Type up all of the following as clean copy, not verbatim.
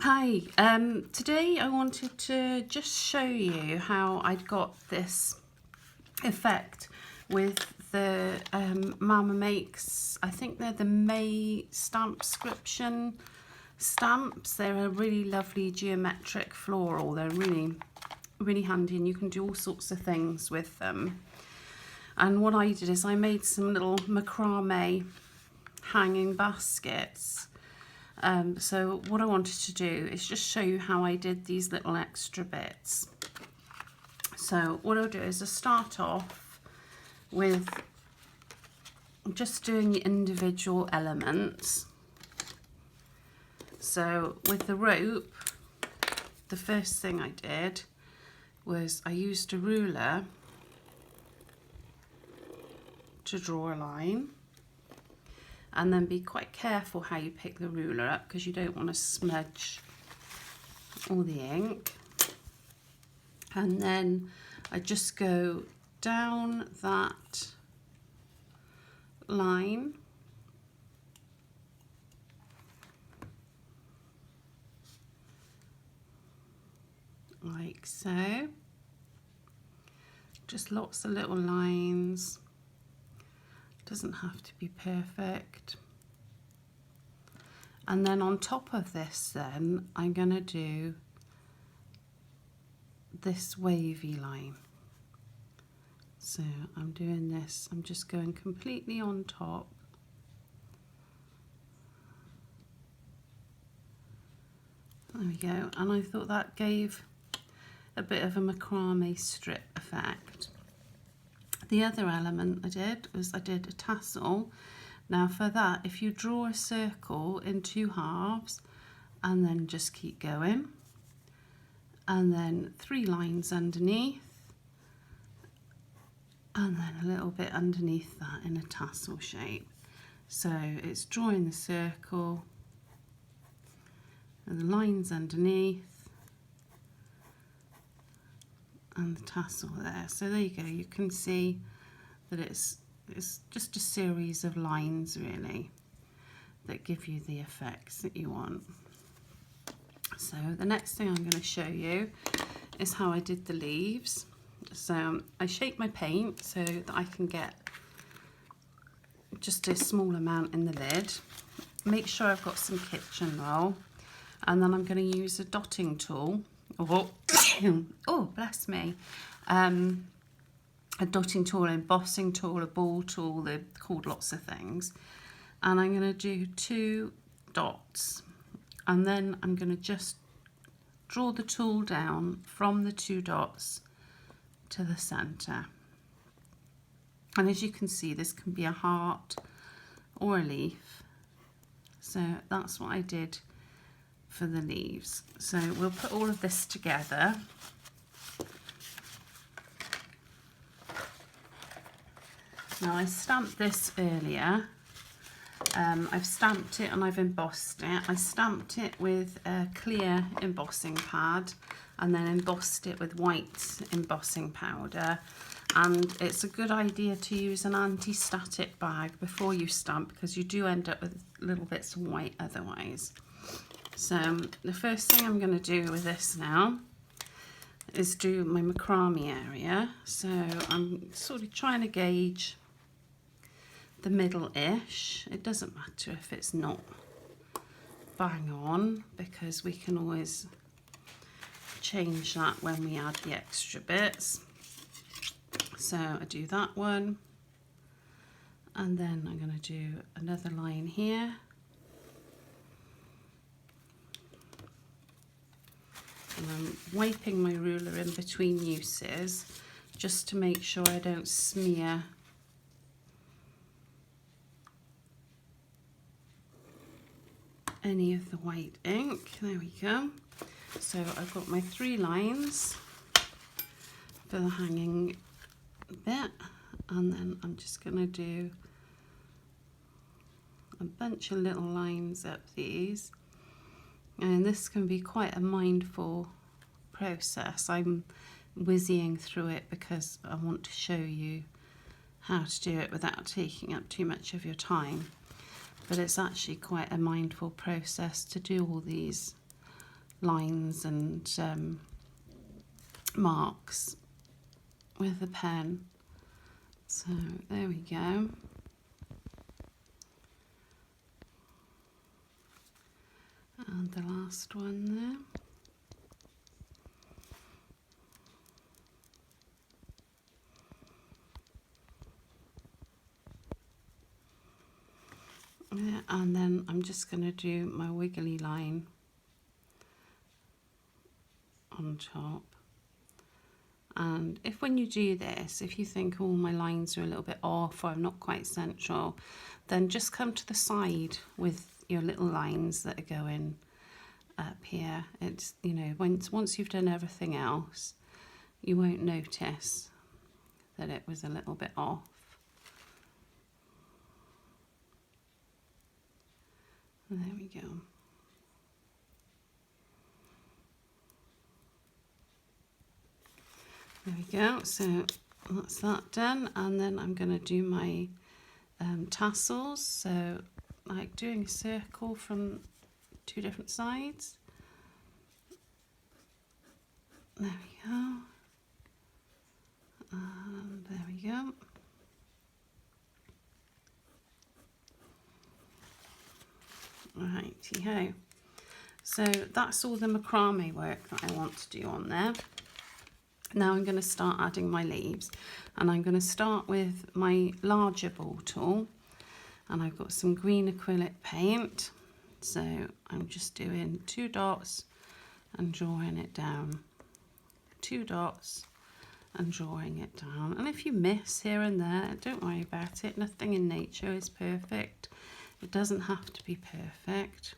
Hi, today I wanted to just show you how I'd got this effect with the Mama Makes, I think they're the May stampscription stamps. They're a really lovely geometric floral. They're really handy and you can do all sorts of things with them. And what I did is I made some little macrame hanging baskets. So what I wanted to do is just show you how I did these little extra bits. So what I'll do is I'll start off with just doing the individual elements. So with the rope, the first thing I did was I used a ruler to draw a line. And then be quite careful how you pick the ruler up because you don't want to smudge all the ink. And then I just go down that line like so. Just lots of little lines. Doesn't have to be perfect. And then on top of this then I'm going to do this wavy line. So I'm doing this, I'm just going completely on top. There we go, and I thought that gave a bit of a macrame strip effect. The other element I did was I did a tassel. Now for that, if you draw a circle in 2 halves and then just keep going, and then 3 lines underneath, and then a little bit underneath that in a tassel shape. So it's drawing the circle and the lines underneath and the tassel there. So there you go, you can see that it's just a series of lines really that give you the effects that you want. So the next thing I'm going to show you is how I did the leaves. So I shape my paint so that I can get just a small amount in the lid. Make sure I've got some kitchen roll, and then I'm going to use a dotting tool. Oh, bless me. A dotting tool, an embossing tool, a ball tool, they're called lots of things. And I'm going to do 2 dots. And then I'm going to just draw the tool down from the 2 dots to the centre. And as you can see, this can be a heart or a leaf. So that's what I did for the leaves. So we'll put all of this together. Now I stamped this earlier. I've stamped it and I've embossed it. I stamped it with a clear embossing pad and then embossed it with white embossing powder. And it's a good idea to use an anti-static bag before you stamp because you do end up with little bits of white otherwise. So the first thing I'm going to do with this now is do my macrame area. So I'm sort of trying to gauge the middle-ish. It doesn't matter if it's not bang on because we can always change that when we add the extra bits. So I do that one, and then I'm going to do another line here. And I'm wiping my ruler in between uses just to make sure I don't smear any of the white ink. There we go. So I've got my 3 lines for the hanging bit, and then I'm just going to do a bunch of little lines up these. And this can be quite a mindful process. I'm whizzing through it because I want to show you how to do it without taking up too much of your time. But it's actually quite a mindful process to do all these lines and marks with the pen. So there we go. And the last one there. Yeah, and then I'm just going to do my wiggly line on top. And if when you do this, if you think, oh, my lines are a little bit off or I'm not quite central, then just come to the side with your little lines that are going up here. It's, you know, once you've done everything else, you won't notice that it was a little bit off. There we go. There we go. So that's that done, and then I'm going to do my tassels. So like doing a circle from two different sides. There we go. And there we go. Righty-ho. So that's all the macrame work that I want to do on there. Now I'm going to start adding my leaves, and I'm going to start with my larger ball tool, and I've got some green acrylic paint, so I'm just doing 2 dots and drawing it down, 2 dots and drawing it down. And if you miss here and there, don't worry about it. Nothing in nature is perfect. It doesn't have to be perfect.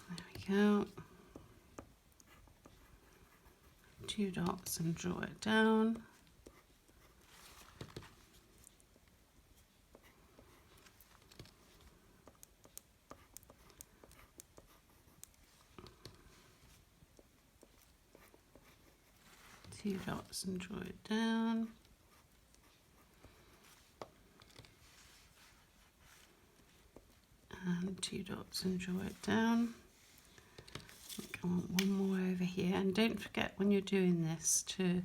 There we go. 2 dots and draw it down. Two dots and draw it down. And 2 dots and draw it down. I want one more over here, and don't forget when you're doing this to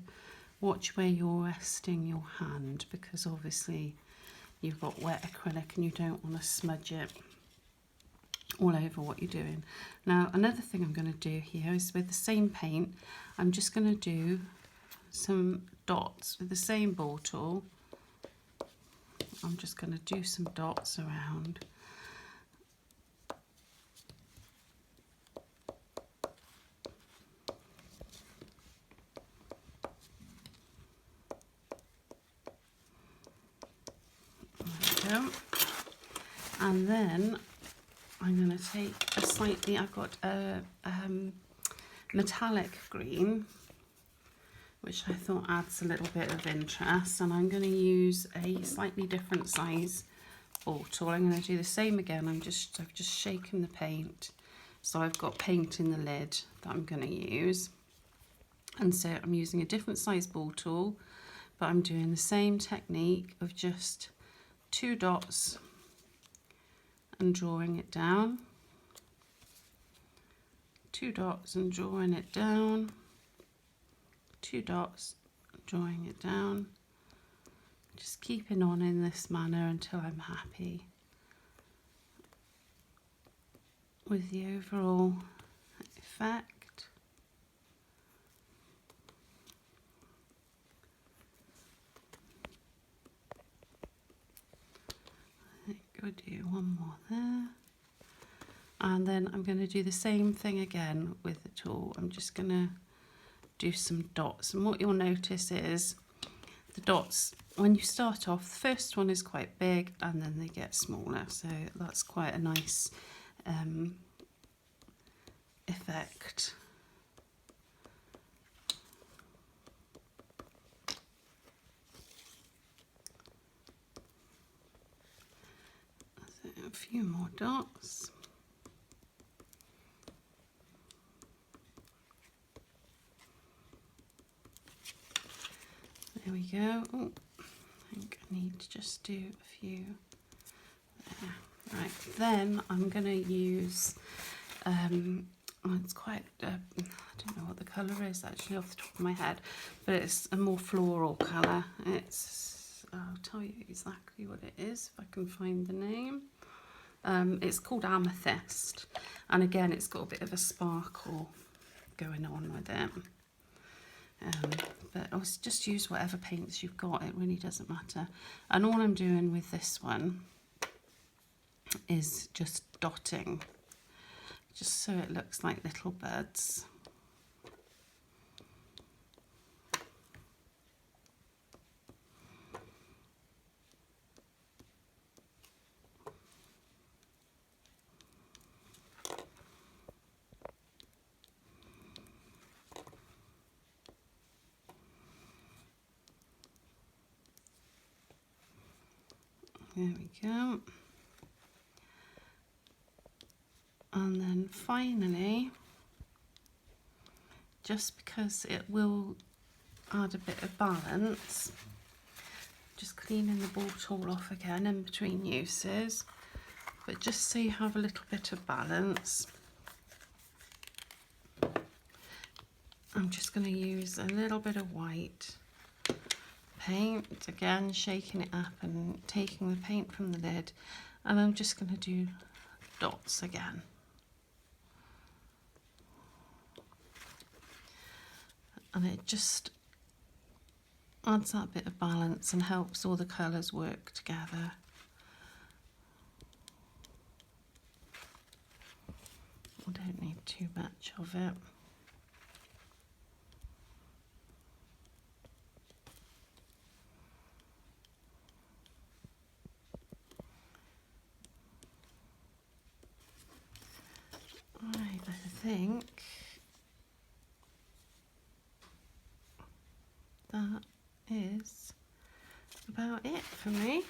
watch where you're resting your hand, because obviously you've got wet acrylic and you don't want to smudge it all over what you're doing. Now another thing I'm going to do here is with the same paint, I'm just going to do some dots with the same ball tool. I'm just going to do some dots around. And then I'm going to take a slightly, I've got a metallic green, which I thought adds a little bit of interest, and I'm going to use a slightly different size ball tool. I'm going to do the same again. I've just shaken the paint, so I've got paint in the lid that I'm going to use, and so I'm using a different size ball tool, but I'm doing the same technique of just 2 dots and drawing it down, 2 dots and drawing it down, 2 dots, drawing it down, just keeping on in this manner until I'm happy with the overall effect. Go do one more there, and then I'm going to do the same thing again with the tool. I'm just going to do some dots, and what you'll notice is the dots, when you start off, the first one is quite big and then they get smaller, so that's quite a nice effect. A few more dots. There we go. Oh, I think I need to just do a few there. Right, then I'm going to use it's quite, I don't know what the colour is actually off the top of my head, but it's a more floral colour. It's, I'll tell you exactly what it is if I can find the name. It's called Amethyst, and again it's got a bit of a sparkle going on with it. But I'll just use whatever paints you've got, it really doesn't matter. And all I'm doing with this one is just dotting, just so it looks like little birds. There we go. And then finally, just because it will add a bit of balance, just cleaning the ball tool off again in between uses, but just so you have a little bit of balance, I'm just going to use a little bit of white paint, again shaking it up and taking the paint from the lid, and I'm just going to do dots again. And it just adds that bit of balance and helps all the colours work together. I don't need too much of it. Right, I think that is about it for me.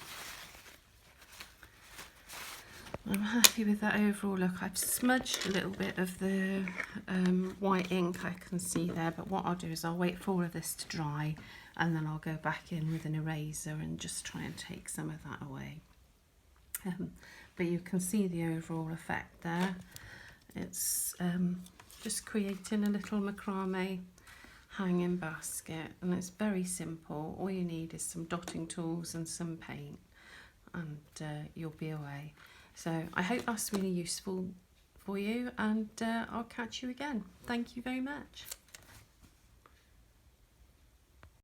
I'm happy with that overall look. I've smudged a little bit of the white ink I can see there, but what I'll do is I'll wait for all of this to dry and then I'll go back in with an eraser and just try and take some of that away. But you can see the overall effect there. It's just creating a little macrame hanging basket, and it's very simple. All you need is some dotting tools and some paint, and you'll be away. So I hope that's really useful for you, and I'll catch you again. Thank you very much.